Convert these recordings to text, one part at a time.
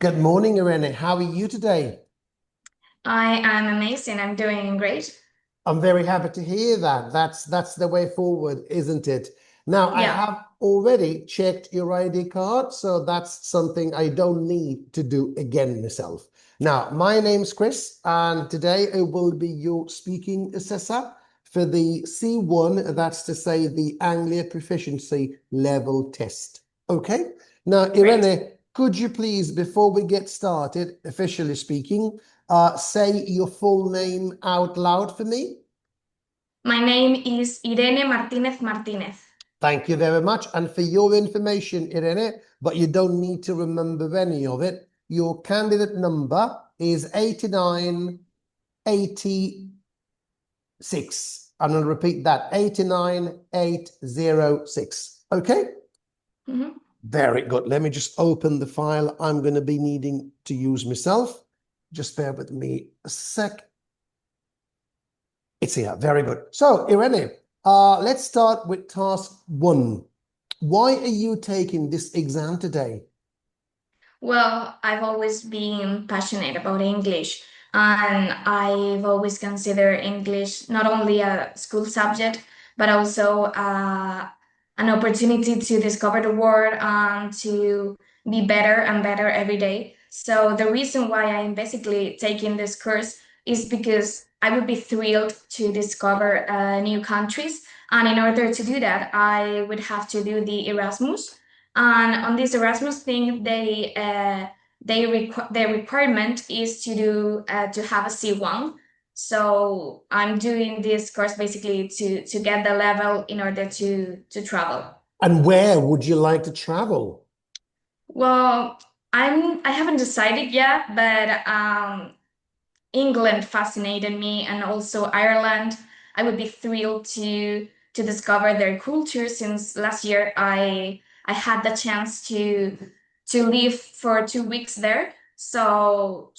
Good morning, Irene. How are you today? I am amazing. I'm doing great. I'm very happy to hear that. That's the way forward, isn't it? Now, I Yeah. have already checked your ID card, so that's something I don't need to do again myself. Now, my name's Chris, and today I will be your speaking assessor for the C1, that's to say the Anglia Proficiency Level Test. Okay? Now, Great. Irene, could you please, before we get started, officially speaking, say your full name out loud for me? My name is Irene Martinez Martinez. Thank you very much. And for your information, Irene, but you don't need to remember any of it, your candidate number is 8986. I'm going to repeat that, 89806. Okay? Mhm. Very good. Let me just open the file I'm going to be needing to use myself. Just bear with me a sec. It's here. Very good. So, Irene, let's start with task one. Why are you taking this exam today? Well, I've always been passionate about English, and I've always considered English not only a school subject, but also an opportunity to discover the world and to be better and better every day. So the reason why I'm basically taking this course is because I would be thrilled to discover new countries, and in order to do that, I would have to do the Erasmus. And on this Erasmus thing, the requirement is to do to have a C1. So I'm doing this course basically to get the level in order to travel. And where would you like to travel? Well, I haven't decided yet, but England fascinated me, and also Ireland. I would be thrilled to discover their culture since last year I had the chance to live for 2 weeks there. So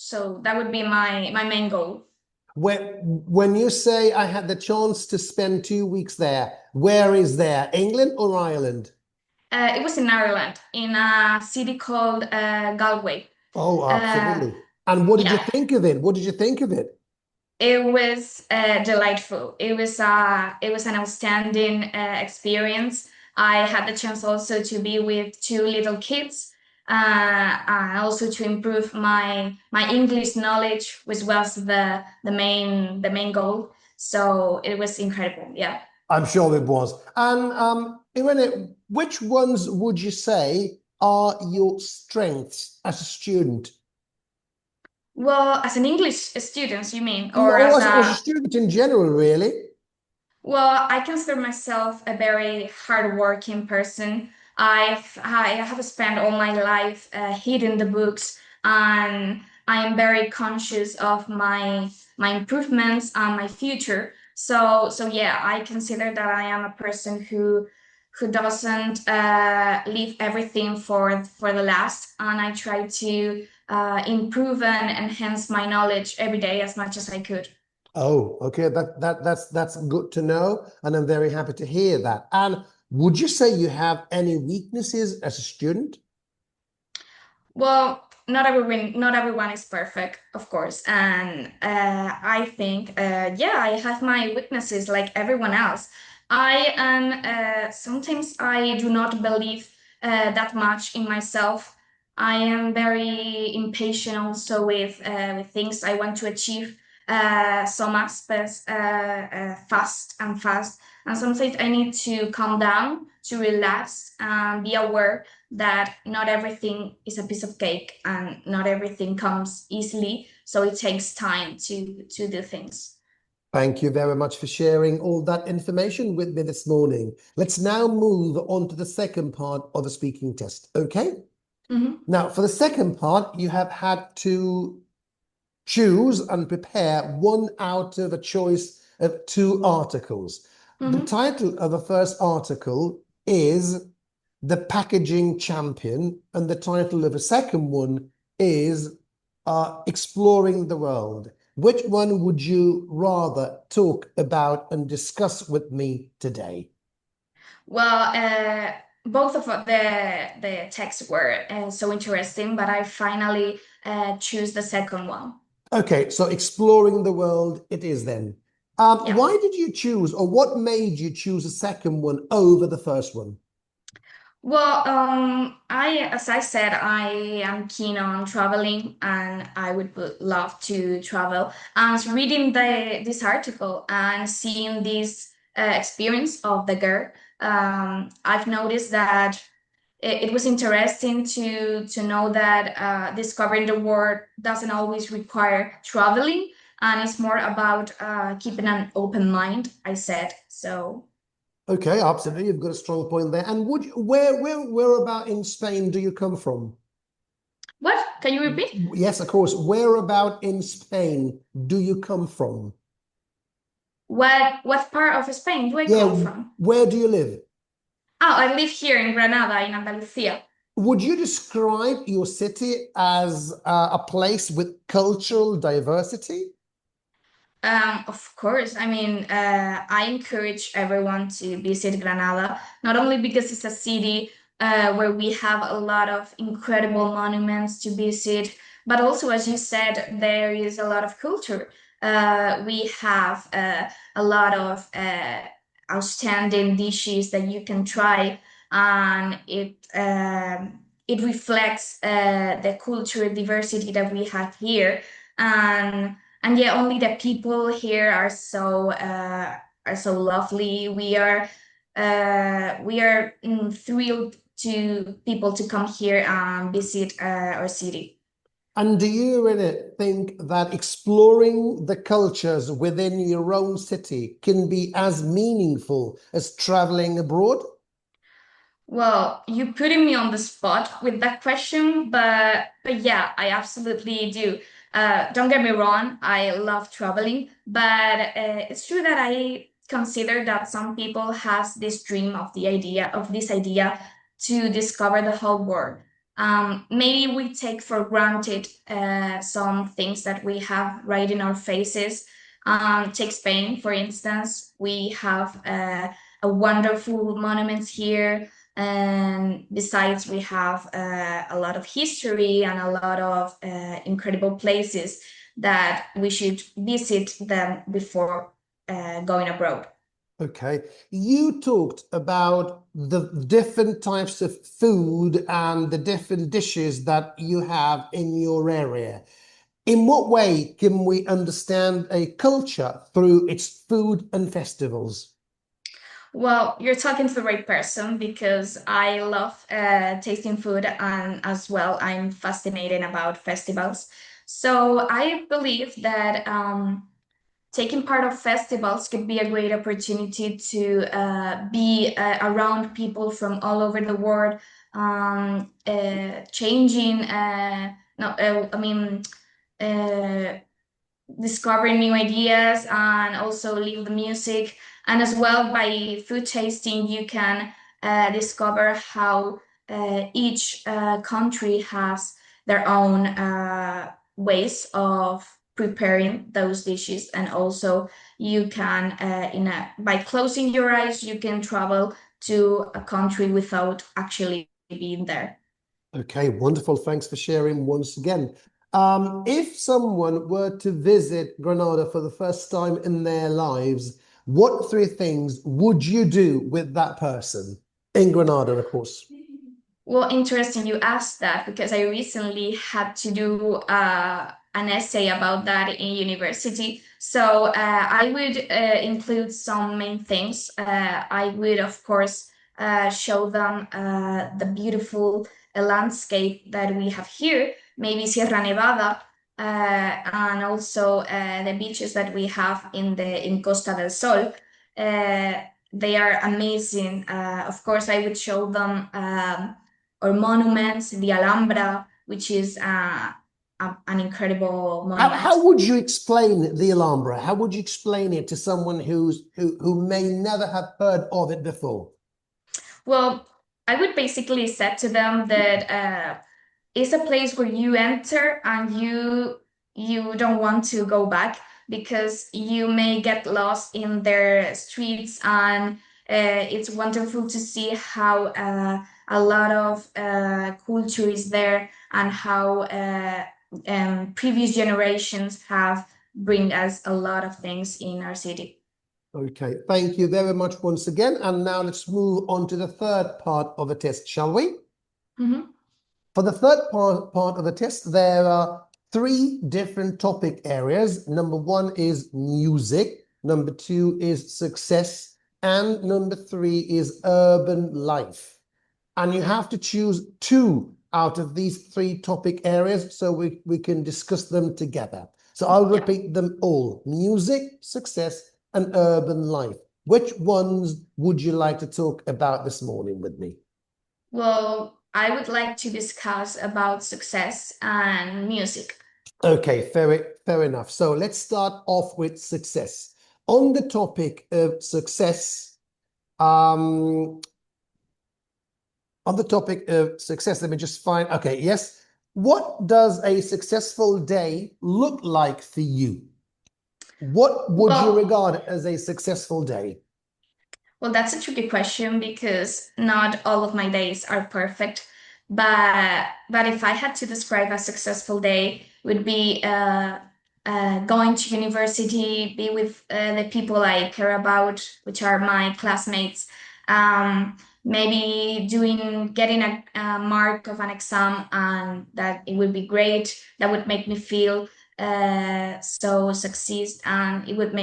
that would be my main goal. When you say I had the chance to spend 2 weeks there, where is there? England or Ireland? It was in Ireland, in a city called Galway. Oh, Uh, absolutely. And what did you yeah, think of it? What did you think of it? it was delightful. It was an outstanding experience. I had the chance also to be with two little kids, and also to improve my English knowledge, which was the main goal. So it was incredible. Yeah. I'm sure it was. And Irene, which ones would you say are your strengths as a student? Well, as an English student, you mean, or Or as as a a student in general, really? Well, I consider myself a very hardworking person. I have spent all my life reading the books, and I am very conscious of my improvements and my future. So yeah, I consider that I am a person who doesn't leave everything for the last, and I try to improve and enhance my knowledge every day as much as I could. Oh, okay. That's good to know, and I'm very happy to hear that. And would you say you have any weaknesses as a student? Well, not everyone is perfect, of course, and I think yeah, I have my weaknesses like everyone else. I am sometimes I do not believe that much in myself. I am very impatient also with things I want to achieve. Some aspects fast, and sometimes I need to calm down, to relax, and be aware that not everything is a piece of cake and not everything comes easily. So it takes time to do things. Thank you very much for sharing all that information with me this morning. Let's now move on to the second part of the speaking test. Okay? Hmm. Now, for the second part, you have had to choose and prepare one out of a choice of two articles. The Hmm. title of the first article is The Packaging Champion, and the title of the second one is Exploring the World. Which one would you rather talk about and discuss with me today? Well, both of the texts were so interesting, but I finally choose the second one. Okay, so exploring the world it is then. Yeah. Why did you choose, or what made you choose the second one over the first one? Well, as I said, I am keen on traveling, and I would love to travel. And reading this article and seeing this experience of the girl, I've noticed that it was interesting to know that discovering the world doesn't always require traveling, and it's more about keeping an open mind, I said. So, Okay, absolutely. You've got a strong point there. And where about in Spain do you come from? what? Can you repeat? Yes, of course. Where about in Spain do you come from? What part of Spain do I Yeah, come from? where do you live? Oh, I live here in Granada, in Andalusia. Would you describe your city as a place with cultural diversity? Of course. I mean, I encourage everyone to visit Granada, not only because it's a city where we have a lot of incredible monuments to visit, but also, as you said, there is a lot of culture. We have a lot of outstanding dishes that you can try, and it reflects the cultural diversity that we have here. And yeah, only the people here are so lovely. We are thrilled to people to come here and visit our city. And do you really think that exploring the cultures within your own city can be as meaningful as traveling abroad? Well, you putting me on the spot with that question, but yeah, I absolutely do. Don't get me wrong, I love traveling, but it's true that I consider that some people has this dream of this idea to discover the whole world. Maybe we take for granted some things that we have right in our faces. Take Spain, for instance. We have a wonderful monuments here, and besides, we have a lot of history and a lot of incredible places that we should visit them before going abroad. Okay. You talked about the different types of food and the different dishes that you have in your area. In what way can we understand a culture through its food and festivals? Well, you're talking to the right person because I love tasting food, and as well, I'm fascinated about festivals. So I believe that taking part of festivals could be a great opportunity to be around people from all over the world, changing. No, I mean. Uh, Discovering new ideas and also live the music. And as well, by food tasting, you can discover how each country has their own ways of preparing those dishes. And also, you can, by closing your eyes, you can travel to a country without actually being there. Okay, wonderful. Thanks for sharing once again. If someone were to visit Granada for the first time in their lives, what three things would you do with that person in Granada, of course? Well, interesting you asked that because I recently had to do an essay about that in university. So I would include some main things. I would, of course, show them the beautiful landscape that we have here, maybe Sierra Nevada, and also the beaches that we have in Costa del Sol. They are amazing. Of course, I would show them. Or monuments, the Alhambra, which is an incredible monument. How would you explain the Alhambra? How would you explain it to someone who may never have heard of it before? Well, I would basically say to them that it's a place where you enter and you don't want to go back because you may get lost in their streets, and It's wonderful to see how a lot of culture is there and how previous generations have bring us a lot of things in our city. Okay, thank you very much once again. And now let's move on to the third part of the test, shall we? Mhm. For the third part of the test, there are three different topic areas. Number one is music, number two is success, and number three is urban life. And you have to choose two out of these three topic areas so we can discuss them together. So I'll Yeah. repeat them all: music, success, and urban life. Which ones would you like to talk about this morning with me? Well, I would like to discuss about success and music. Okay, fair enough. So let's start off with success. On the topic of success, um, let me just find, okay, yes. What does a successful day look like for you? What would you Well, regard as a successful day? Well, that's a tricky question because not all of my days are perfect. But if I had to describe a successful day, would be going to university, be with the people I care about, which are my classmates. Maybe getting a mark of an exam, and that it would be great. That would make me feel so succeed, and it would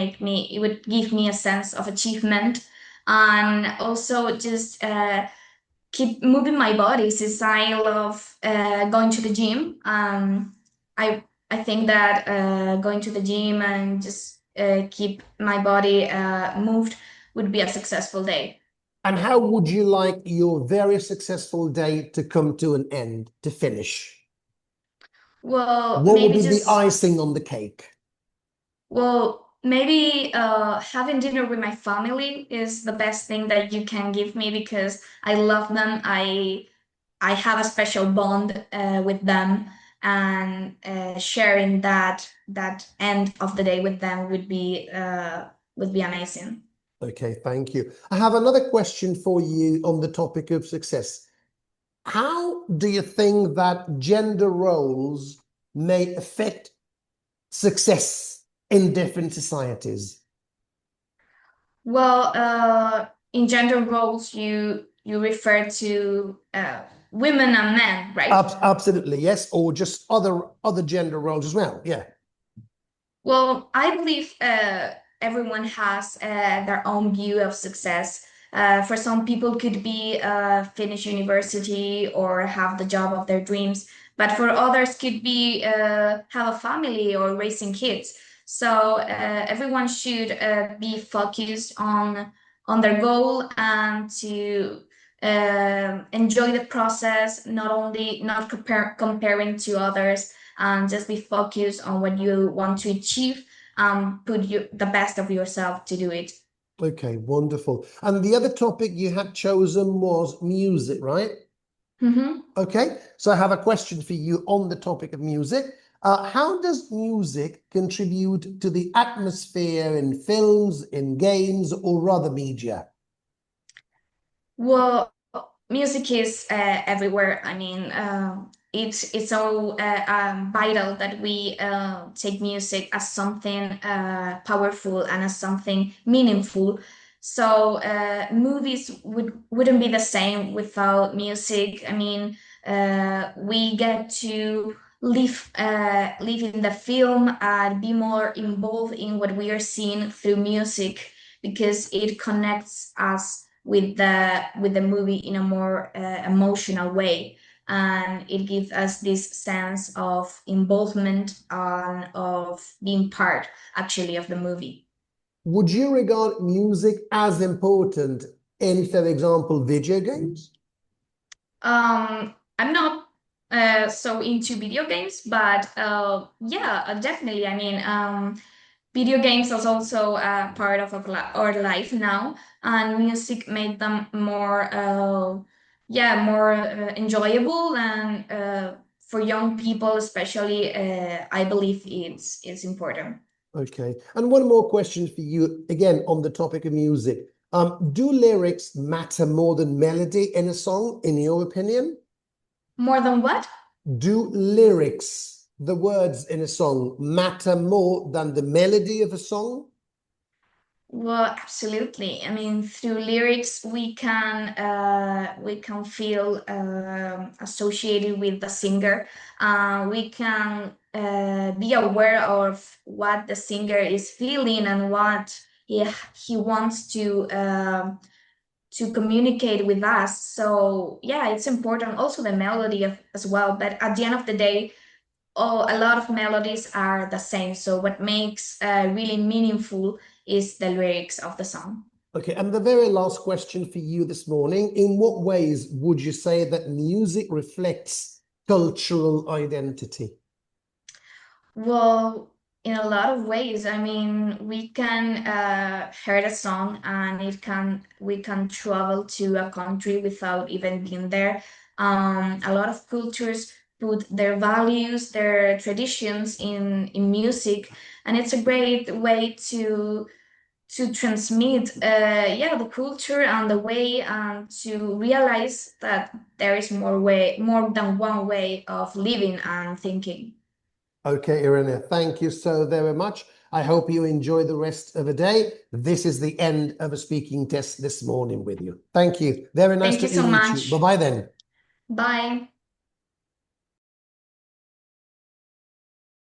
give me a sense of achievement, and also just keep moving my body since I love going to the gym. I think that going to the gym and just keep my body moved would be a successful day. And how would you like your very successful day to come to an end, to finish? Well, What would maybe be the just icing on the cake? maybe having dinner with my family is the best thing that you can give me because I love them. I have a special bond with them, and sharing that end of the day with them would be amazing. Okay, thank you. I have another question for you on the topic of success. How do you think that gender roles may affect success in different societies? Well, in gender roles, you refer to women and men, right? Absolutely, yes, or just other gender roles as well. Yeah. Well, I believe everyone has their own view of success. For some people, could be finish university or have the job of their dreams, but for others, could be have a family or raising kids. So everyone should be focused on their goal and to enjoy the process, not comparing to others, and just be focused on what you want to achieve, put the best of yourself to do it. Okay, wonderful. And the other topic you had chosen was music, right? Mm-hmm. Okay, so I have a question for you on the topic of music. How does music contribute to the atmosphere in films, in games, or other media? Well, music is everywhere. I mean, it's so vital that we take music as something powerful and as something meaningful. So movies wouldn't be the same without music. I mean, we get to live in the film and be more involved in what we are seeing through music because it connects us with the movie in a more emotional way, and it gives us this sense of involvement and of being part actually of the movie. Would you regard music as important in, for example, video games? I'm not so into video games, but yeah, definitely. I mean, video games is also a part of our life now, and music made them more, more enjoyable, and for young people especially, I believe it's important. Okay, and one more question for you, again, on the topic of music. Do lyrics matter more than melody in a song, in your opinion? More than what? Do lyrics, the words in a song, matter more than the melody of a song? Well, absolutely. I mean, through lyrics, we can feel associated with the singer. We can be aware of what the singer is feeling and what he wants to communicate with us. So yeah, it's important. Also the melody as well. But at the end of the day, a lot of melodies are the same. So what makes really meaningful is the lyrics of the song. Okay, and the very last question for you this morning, in what ways would you say that music reflects cultural identity? Well, in a lot of ways. I mean, we can hear a song and it can we can travel to a country without even being there. A lot of cultures put their values, their traditions in music, and it's a great way to transmit yeah the culture and the way to realize that there is more than one way of living and thinking. Okay, Irene, thank you so very much. I hope you enjoy the rest of the day. This is the end of a speaking test this morning with you. Thank you. Very nice Thank to you so meet you. much. Bye-bye then. Bye.